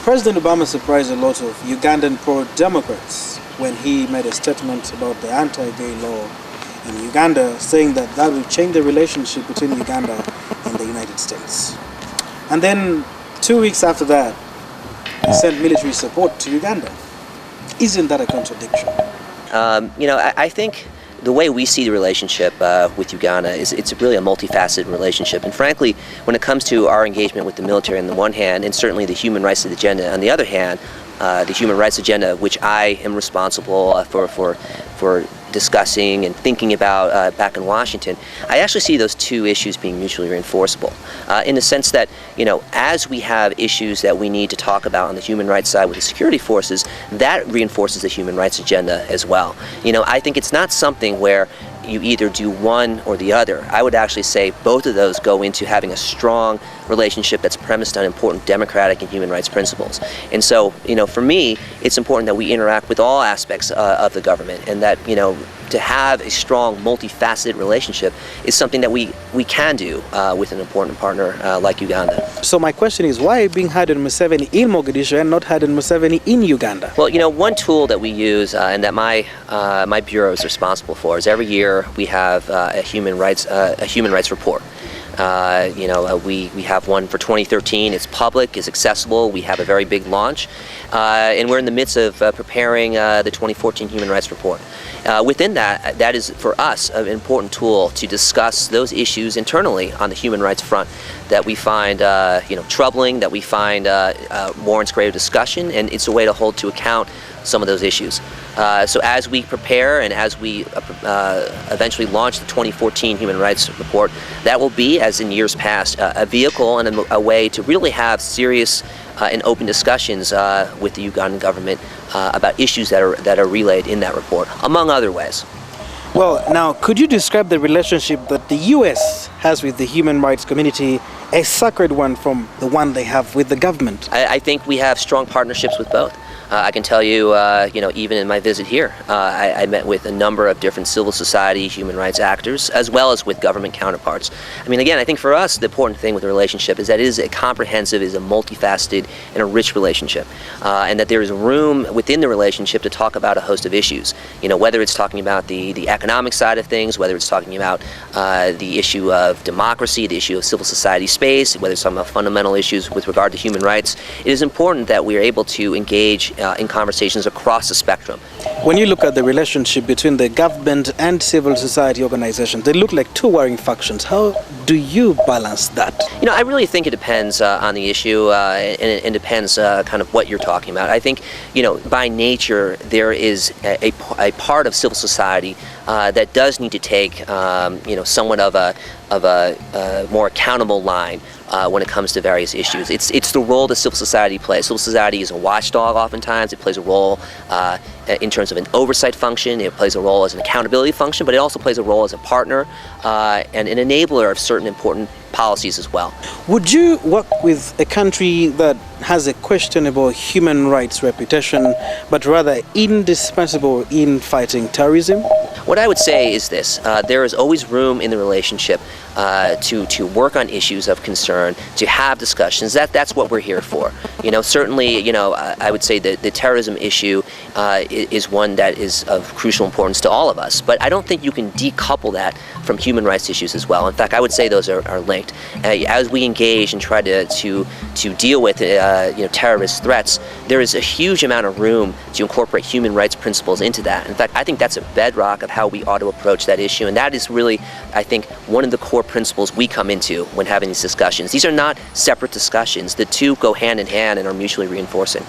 President Obama surprised a lot of Ugandan pro-democrats when he made a statement about the anti-gay law in Uganda, saying that that will change the relationship between Uganda and the United States. And then 2 weeks after that, he sent military support to Uganda. Isn't that a contradiction? I think the way we see the relationship with Uganda is it's really a multifaceted relationship. And frankly, when it comes to our engagement with the military on the one hand, and certainly the human rights agenda on the other hand, the human rights agenda, which I am responsible for discussing and thinking about back in Washington, I actually see those two issues being mutually reinforceable in the sense that, as we have issues that we need to talk about on the human rights side with the security forces, that reinforces the human rights agenda as well. I think it's not something where you either do one or the other. I would actually say both of those go into having a strong relationship that's premised on important democratic and human rights principles. And so, for me, it's important that we interact with all aspects of the government, and that, to have a strong, multifaceted relationship is something that we can do with an important partner like Uganda. So my question is, why being had in Museveni in Mogadishu and not had in Museveni in Uganda? Well, one tool that we use and that my bureau is responsible for is every year we have a human rights report. We have one for 2013. It's public, it's accessible. We have a very big launch, and we're in the midst of preparing the 2014 Human Rights Report. Within that is for us an important tool to discuss those issues internally on the human rights front that we find troubling, that we find warrants greater discussion, and it's a way to hold to account some of those issues. So as we prepare and as we eventually launch the 2014 Human Rights Report, that will be, as in years past, a vehicle and a way to really have serious and open discussions with the Ugandan government about issues that are relayed in that report, among other ways. Well, now, could you describe the relationship that the U.S. has with the human rights community, a sacred one from the one they have with the government? I think we have strong partnerships with both. I can tell you, even in my visit here, I met with a number of different civil society, human rights actors, as well as with government counterparts. Again, I think for us, the important thing with the relationship is that it is a comprehensive, is a multifaceted, and a rich relationship, and that there is room within the relationship to talk about a host of issues. Whether it's talking about the economic side of things, whether it's talking about the issue of democracy, the issue of civil society space, whether it's talking about fundamental issues with regard to human rights, it is important that we are able to engage in conversations across the spectrum. When you look at the relationship between the government and civil society organizations, they look like two warring factions. How do you balance that? I really think it depends on the issue, and it depends kind of what you're talking about. I think, by nature, there is a part of civil society that does need to take, somewhat of a more accountable line when it comes to various issues. It's the role that civil society plays. Civil society is a watchdog oftentimes. It plays a role in terms of an oversight function. It plays a role as an accountability function, but it also plays a role as a partner and an enabler of certain important policies as well. Would you work with a country that has a questionable human rights reputation, but rather indispensable in fighting terrorism? What I would say is this: there is always room in the relationship to work on issues of concern, to have discussions. That's what we're here for. Certainly, I would say that the terrorism issue is one that is of crucial importance to all of us. But I don't think you can decouple that from human rights issues as well. In fact, I would say those are linked. As we engage and try to deal with terrorist threats, there is a huge amount of room to incorporate human rights principles into that. In fact, I think that's a bedrock of how we ought to approach that issue, and that is really, I think, one of the core principles we come into when having these discussions. These are not separate discussions. The two go hand in hand and are mutually reinforcing.